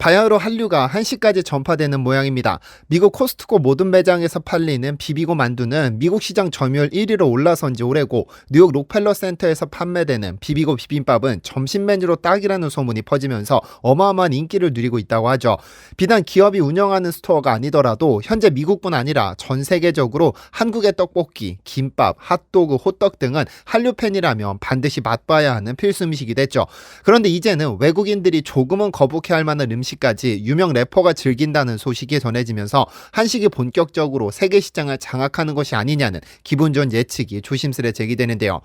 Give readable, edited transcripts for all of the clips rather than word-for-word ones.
바야흐로 한류가 한시까지 전파되는 모양입니다. 미국 코스트코 모든 매장에서 팔리는 비비고 만두는 미국 시장 점유율 1위로 올라선 지 오래고, 뉴욕 록펠러 센터에서 판매되는 비비고 비빔밥은 점심 메뉴로 딱이라는 소문이 퍼지면서 어마어마한 인기를 누리고 있다고 하죠. 비단 기업이 운영하는 스토어가 아니더라도 현재 미국뿐 아니라 전 세계적으로 한국의 떡볶이, 김밥, 핫도그, 호떡 등은 한류 팬이라면 반드시 맛봐야 하는 필수 음식이 됐죠. 그런데 이제는 외국인들이 조금은 거북해할 만한 음식까지 유명 래퍼가 즐긴다는 소식이 전해지면서 한식이 본격적으로 세계 시장을 장악하는 것이 아니냐는 기분 좋은 예측이 조심스레 제기되는데요.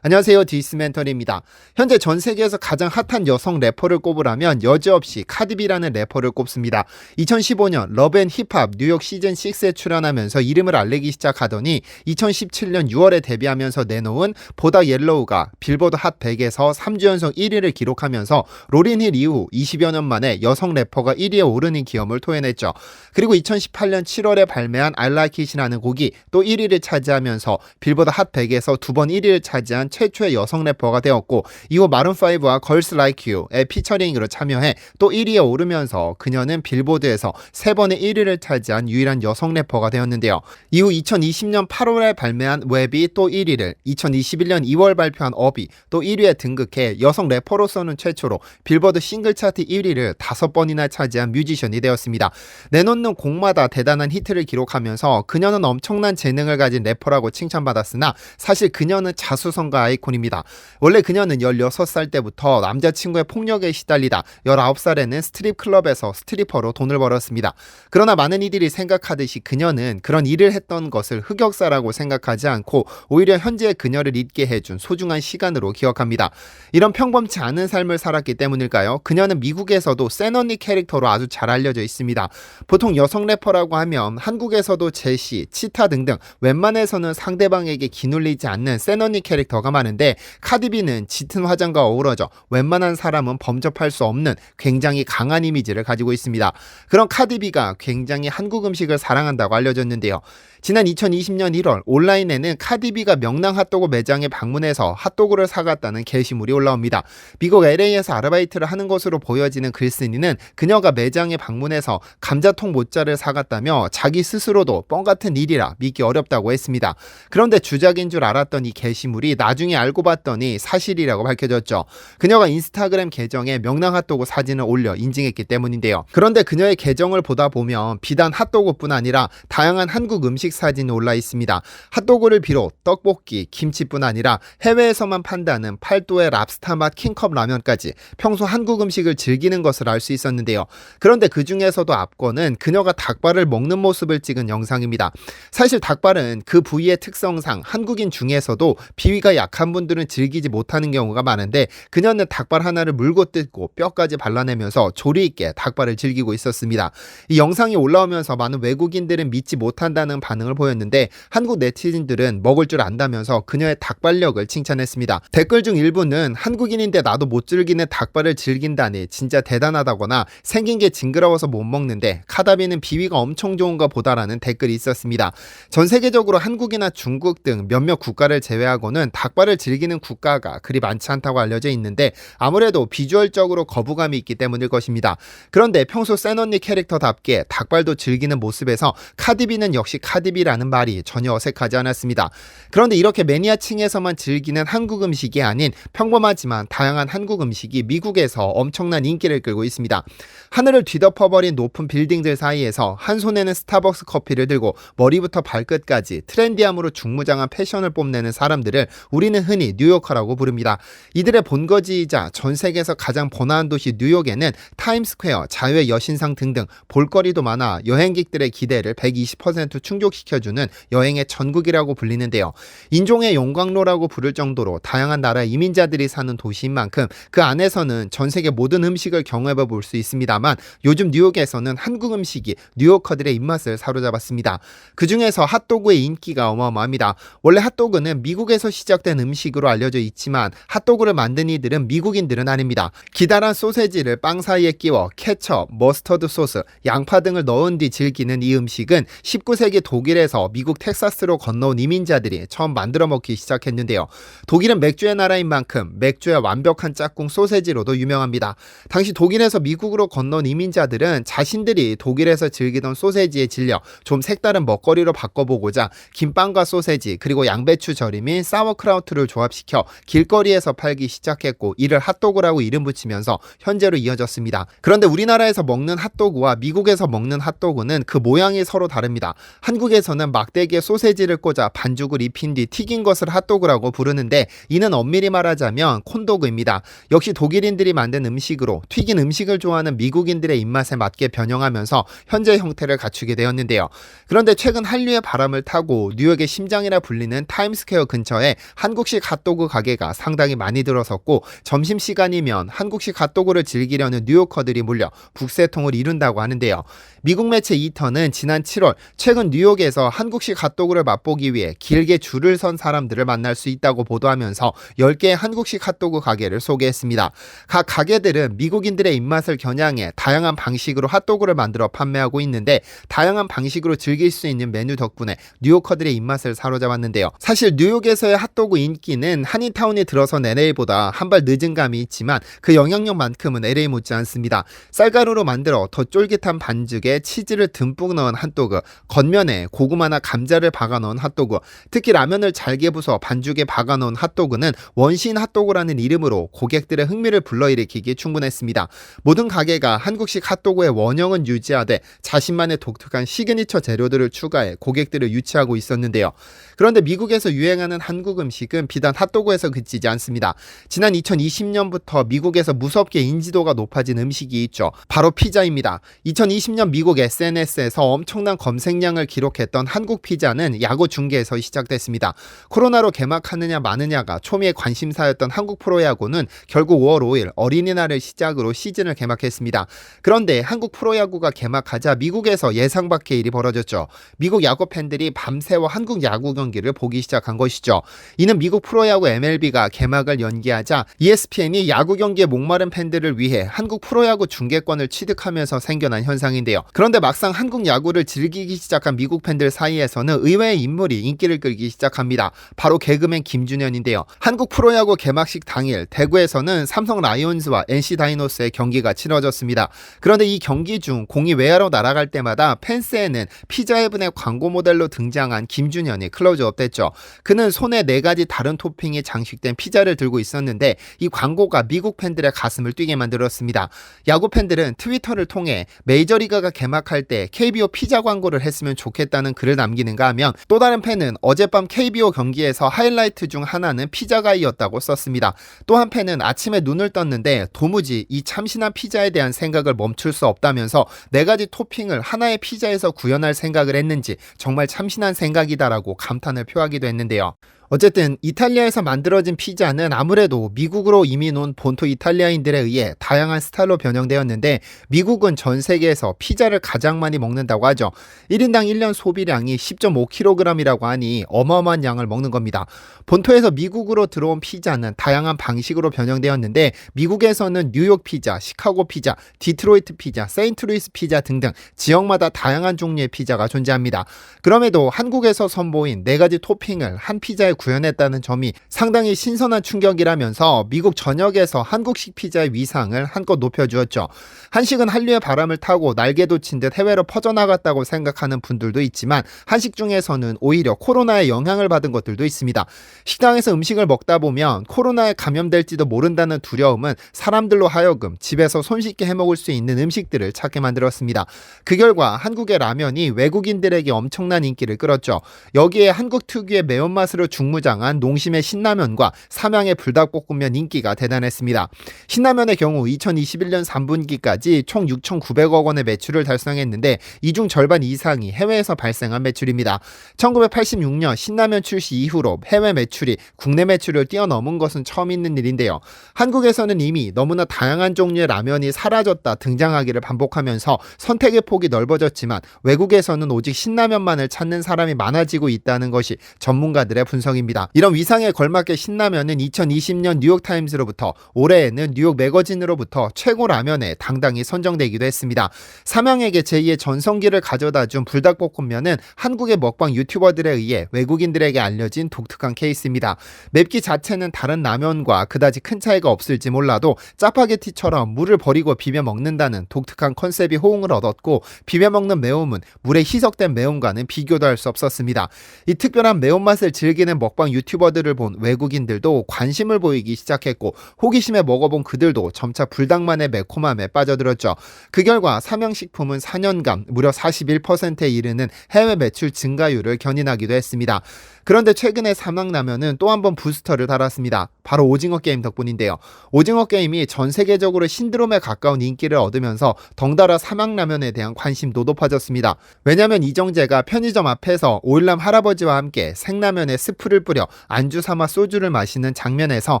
안녕하세요, 디스멘터리입니다. 현재 전 세계에서 가장 핫한 여성 래퍼를 꼽으라면 여지없이 카디비라는 래퍼를 꼽습니다. 2015년 러브앤힙합 뉴욕 시즌6에 출연하면서 이름을 알리기 시작하더니 2017년 6월에 데뷔하면서 내놓은 보다 옐로우가 빌보드 핫 100에서 3주 연속 1위를 기록하면서 로린힐 이후 20여 년 만에 여성 래퍼가 1위에 오르는 기염을 토해냈죠. 그리고 2018년 7월에 발매한 I Like It이라는 곡이 또 1위를 차지하면서 빌보드 핫 100에서 두 번 1위를 차지한 최초의 여성 래퍼가 되었고, 이후 마룬5와 Girls Like You의 피처링으로 참여해 또 1위에 오르면서 그녀는 빌보드에서 3번의 1위를 차지한 유일한 여성 래퍼가 되었는데요. 이후 2020년 8월에 발매한 웹이 또 1위를, 2021년 2월 발표한 업이 또 1위에 등극해 여성 래퍼로서는 최초로 빌보드 싱글 차트 1위를 5번이나 차지한 뮤지션이 되었습니다. 내놓는 곡마다 대단한 히트를 기록하면서 그녀는 엄청난 재능을 가진 래퍼라고 칭찬받았으나 사실 그녀는 자수성가 아이콘입니다. 원래 그녀는 16살 때부터 남자친구의 폭력에 시달리다 19살에는 스트립 클럽에서 스트리퍼로 돈을 벌었습니다. 그러나 많은 이들이 생각하듯이 그녀는 그런 일을 했던 것을 흑역사라고 생각하지 않고 오히려 현재의 그녀를 잊게 해준 소중한 시간으로 기억합니다. 이런 평범치 않은 삶을 살았기 때문일까요? 그녀는 미국에서도 센 언니 캐릭터로 아주 잘 알려져 있습니다. 보통 여성 래퍼라고 하면 한국에서도 제시, 치타 등등 웬만해서는 상대방에게 기눌리지 않는 센 언니 캐릭터가 많은데, 카디비는 짙은 화장과 어우러져 웬만한 사람은 범접할 수 없는 굉장히 강한 이미지를 가지고 있습니다. 그런 카디비가 굉장히 한국 음식을 사랑한다고 알려졌는데요. 지난 2020년 1월 온라인에는 카디비가 명랑 핫도그 매장에 방문해서 핫도그를 사갔다는 게시물이 올라옵니다. 미국 LA에서 아르바이트를 하는 것으로 보여지는 글쓴이는 그녀가 매장에 방문해서 감자통 모짜를 사갔다며 자기 스스로도 뻥 같은 일이라 믿기 어렵다고 했습니다. 그런데 주작인 줄 알았던 이 게시물이 나중에 알고 봤더니 사실이라고 밝혀졌죠. 그녀가 인스타그램 계정에 명랑 핫도그 사진을 올려 인증했기 때문인데요. 그런데 그녀의 계정을 보다 보면 비단 핫도그뿐 아니라 다양한 한국 음식 사진이 올라 있습니다. 핫도그를 비롯 떡볶이, 김치뿐 아니라 해외에서만 판다는 팔도의 랍스타 맛 킹컵 라면까지 평소 한국 음식을 즐기는 것을 알 수 있었는데요. 그런데 그 중에서도 압권은 그녀가 닭발을 먹는 모습을 찍은 영상입니다. 사실 닭발은 그 부위의 특성상 한국인 중에서도 비위가 약한 분들은 즐기지 못하는 경우가 많은데, 그녀는 닭발 하나를 물고 뜯고 뼈까지 발라내면서 조리 있게 닭발을 즐기고 있었습니다. 이 영상이 올라오면서 많은 외국인들은 믿지 못한다는 반응을 보였는데, 한국 네티즌들은 먹을 줄 안다면서 그녀의 닭발력을 칭찬했습니다. 댓글 중 일부는 한국인인데 나도 못 즐기는 닭발을 즐긴다니 진짜 대단하다거나 생긴 게 징그러워서 못 먹는데 카다비는 비위가 엄청 좋은가 보다라는 댓글이 있었습니다. 전 세계적으로 한국이나 중국 등 몇몇 국가를 제외하고는 닭발을 즐기는 국가가 그리 많지 않다고 알려져 있는데, 아무래도 비주얼적으로 거부감이 있기 때문일 것입니다. 그런데 평소 센 언니 캐릭터답게 닭발도 즐기는 모습에서 카디비는 역시 카디비라는 말이 전혀 어색하지 않았습니다. 그런데 이렇게 매니아층에서만 즐기는 한국 음식이 아닌 평범하지만 다양한 한국 음식이 미국에서 엄청난 인기를 끌고 있습니다. 하늘을 뒤덮어버린 높은 빌딩들 사이에서 한 손에는 스타벅스 커피를 들고 머리부터 발끝까지 트렌디함으로 중무장한 패션을 뽐내는 사람들을 우리는 흔히 뉴요커라고 부릅니다. 이들의 본거지이자 전 세계에서 가장 번화한 도시 뉴욕에는 타임스퀘어, 자유의 여신상 등등 볼거리도 많아 여행객들의 기대를 120% 충족시켜주는 여행의 전국이라고 불리는데요. 인종의 용광로라고 부를 정도로 다양한 나라의 이민자들이 사는 도시인 만큼 그 안에서는 전 세계 모든 음식을 경험해 볼 수 있습니다만, 요즘 뉴욕에서는 한국 음식이 뉴요커들의 입맛을 사로잡았습니다. 그 중에서 핫도그의 인기가 어마어마합니다. 원래 핫도그는 미국에서 시작된 중독된 음식으로 알려져 있지만 핫도그를 만든 이들은 미국인들은 아닙니다. 기다란 소세지를 빵 사이에 끼워 케첩, 머스터드 소스, 양파 등을 넣은 뒤 즐기는 이 음식은 19세기 독일에서 미국 텍사스로 건너온 이민자들이 처음 만들어 먹기 시작했는데요. 독일은 맥주의 나라인 만큼 맥주의 완벽한 짝꿍 소세지로도 유명합니다. 당시 독일에서 미국으로 건너온 이민자들은 자신들이 독일에서 즐기던 소세지에 질려 좀 색다른 먹거리로 바꿔보고자 김빵과 소세지 그리고 양배추 절임인 사워크라우트를 조합시켜 길거리에서 팔기 시작했고 이를 핫도그라고 이름 붙이면서 현재로 이어졌습니다. 그런데 우리나라에서 먹는 핫도그와 미국에서 먹는 핫도그는 그 모양이 서로 다릅니다. 한국에서는 막대기에 소세지를 꽂아 반죽을 입힌 뒤 튀긴 것을 핫도그라고 부르는데 이는 엄밀히 말하자면 콘도그입니다. 역시 독일인들이 만든 음식으로 튀긴 음식을 좋아하는 미국인들의 입맛에 맞게 변형하면서 현재 형태를 갖추게 되었는데요. 그런데 최근 한류의 바람을 타고 뉴욕의 심장이라 불리는 타임스퀘어 근처에 한국식 핫도그 가게가 상당히 많이 들어섰고 점심시간이면 한국식 핫도그를 즐기려는 뉴요커들이 몰려 북새통을 이룬다고 하는데요. 미국 매체 이턴은 지난 7월 최근 뉴욕에서 한국식 핫도그를 맛보기 위해 길게 줄을 선 사람들을 만날 수 있다고 보도하면서 10개의 한국식 핫도그 가게를 소개했습니다. 각 가게들은 미국인들의 입맛을 겨냥해 다양한 방식으로 핫도그를 만들어 판매하고 있는데 다양한 방식으로 즐길 수 있는 메뉴 덕분에 뉴요커들의 입맛을 사로잡았는데요. 사실 뉴욕에서의 핫도그 인기는 한인타운이 들어선 LA보다 한 발 늦은 감이 있지만 그 영향력만큼은 LA 못지 않습니다. 쌀가루로 만들어 더 쫄깃한 반죽에 치즈를 듬뿍 넣은 핫도그, 겉면에 고구마나 감자를 박아 넣은 핫도그, 특히 라면을 잘게 부숴 반죽에 박아 넣은 핫도그는 원시인 핫도그라는 이름으로 고객들의 흥미를 불러일으키기 충분했습니다. 모든 가게가 한국식 핫도그의 원형은 유지하되 자신만의 독특한 시그니처 재료들을 추가해 고객들을 유치하고 있었는데요. 그런데 미국에서 유행하는 한국 음식은 비단 핫도그에서 그치지 않습니다. 지난 2020년부터 미국에서 무섭게 인지도가 높아진 음식이 있죠. 바로 피자입니다. 2020년 미국 SNS에서 엄청난 검색량을 기록했던 한국 피자는 야구 중계에서 시작됐습니다. 코로나로 개막하느냐 마느냐가 초미의 관심사였던 한국 프로야구는 결국 5월 5일 어린이날을 시작으로 시즌을 개막했습니다. 그런데 한국 프로야구가 개막하자 미국에서 예상 밖의 일이 벌어졌죠. 미국 야구 팬들이 밤새워 한국 야구 경기를 보기 시작한 것이죠. 이는 미국 프로야구 MLB가 개막을 연기하자 ESPN이 야구 경기에 목마른 팬들을 위해 한국 프로야구 중계권을 취득하면서 생겨난 현상인데요. 그런데 막상 한국 야구를 즐기기 시작한 미국 팬들 사이에서는 의외의 인물이 인기를 끌기 시작합니다. 바로 개그맨 김준현인데요. 한국 프로야구 개막식 당일 대구에서는 삼성 라이온즈와 NC 다이노스의 경기가 치러졌습니다. 그런데 이 경기 중 공이 외야로 날아갈 때마다 펜스에는 피자헤븐의 광고 모델로 등장한 김준현이 클로즈업 됐죠. 그는 손에 4가지 다른 토핑이 장식된 피자를 들고 있었는데 이 광고가 미국 팬들의 가슴을 뛰게 만들었습니다. 야구 팬들은 트위터를 통해 메이저리그가 개막할 때 KBO 피자 광고를 했으면 좋겠다는 글을 남기는가 하면 또 다른 팬은 어젯밤 KBO 경기에서 하이라이트 중 하나는 피자가이였다고 썼습니다. 또 한 팬은 아침에 눈을 떴는데 도무지 이 참신한 피자에 대한 생각을 멈출 수 없다면서 4가지 토핑을 하나의 피자에서 구현할 생각을 했는지 정말 참신한 생각이다라고 감탄을 표하기도 했는데요. 어쨌든 이탈리아에서 만들어진 피자는 아무래도 미국으로 이민 온 본토 이탈리아인들에 의해 다양한 스타일로 변형되었는데 미국은 전 세계에서 피자를 가장 많이 먹는다고 하죠. 1인당 1년 소비량이 10.5kg이라고 하니 어마어마한 양을 먹는 겁니다. 본토에서 미국으로 들어온 피자는 다양한 방식으로 변형되었는데 미국에서는 뉴욕 피자, 시카고 피자, 디트로이트 피자, 세인트루이스 피자 등등 지역마다 다양한 종류의 피자가 존재합니다. 그럼에도 한국에서 선보인 4가지 토핑을 한 피자에 구현했다는 점이 상당히 신선한 충격이라면서 미국 전역에서 한국식 피자의 위상을 한껏 높여주었죠. 한식은 한류의 바람을 타고 날개 돋친 듯 해외로 퍼져나갔다고 생각하는 분들도 있지만 한식 중에서는 오히려 코로나에 영향을 받은 것들도 있습니다. 식당에서 음식을 먹다 보면 코로나에 감염될지도 모른다는 두려움은 사람들로 하여금 집에서 손쉽게 해먹을 수 있는 음식들을 찾게 만들었습니다. 그 결과 한국의 라면이 외국인들에게 엄청난 인기를 끌었죠. 여기에 한국 특유의 매운맛으로 중무장한 농심의 신라면과 삼양의 불닭볶음면 인기가 대단했습니다. 신라면의 경우 2021년 3분기까지 총 6,900억 원의 매출을 달성했는데 이 중 절반 이상이 해외에서 발생한 매출입니다. 1986년 신라면 출시 이후로 해외 매출이 국내 매출을 뛰어넘은 것은 처음 있는 일인데요. 한국에서는 이미 너무나 다양한 종류의 라면이 사라졌다 등장하기를 반복하면서 선택의 폭이 넓어졌지만 외국에서는 오직 신라면만을 찾는 사람이 많아지고 있다는 것이 전문가들의 분석입니다. 때문입니다. 이런 위상에 걸맞게 신라면은 2020년 뉴욕타임스로부터 올해에는 뉴욕 매거진으로부터 최고 라면에 당당히 선정되기도 했습니다. 삼양에게 제2의 전성기를 가져다준 불닭볶음면은 한국의 먹방 유튜버들에 의해 외국인들에게 알려진 독특한 케이스입니다. 맵기 자체는 다른 라면과 그다지 큰 차이가 없을지 몰라도 짜파게티처럼 물을 버리고 비벼 먹는다는 독특한 컨셉이 호응을 얻었고, 비벼 먹는 매움은 물에 희석된 매움과는 비교도 할 수 없었습니다. 이 특별한 매운맛을 즐기는 먹방 유튜버들을 본 외국인들도 관심을 보이기 시작했고, 호기심에 먹어본 그들도 점차 불닭만의 매콤함에 빠져들었죠. 그 결과 삼양식품은 4년간 무려 41%에 이르는 해외 매출 증가율을 견인하기도 했습니다. 그런데 최근에 삼양라면은 또 한 번 부스터를 달았습니다. 바로 오징어 게임 덕분인데요. 오징어 게임이 전 세계적으로 신드롬에 가까운 인기를 얻으면서 덩달아 삼양라면에 대한 관심도 높아졌습니다. 왜냐면 이정재가 편의점 앞에서 오일남 할아버지와 함께 생라면에 스프를 뿌려 안주 삼아 소주를 마시는 장면에서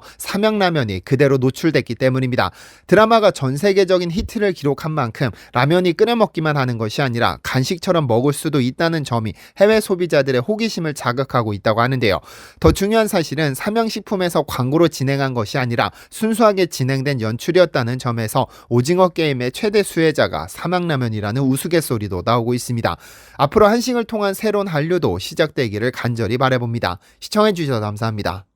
삼양라면이 그대로 노출됐기 때문입니다. 드라마가 전 세계적인 히트를 기록한 만큼 라면이 끓여 먹기만 하는 것이 아니라 간식처럼 먹을 수도 있다는 점이 해외 소비자들의 호기심을 자극하고 있다고 하는데요. 더 중요한 사실은 삼양식품에서 광고로 진행한 것이 아니라 순수하게 진행된 연출이었다는 점에서 오징어 게임의 최대 수혜자가 삼양라면이라는 우스갯소리도 나오고 있습니다. 앞으로 한식을 통한 새로운 한류도 시작되기를 간절히 바라봅니다. 시청해주셔서 감사합니다.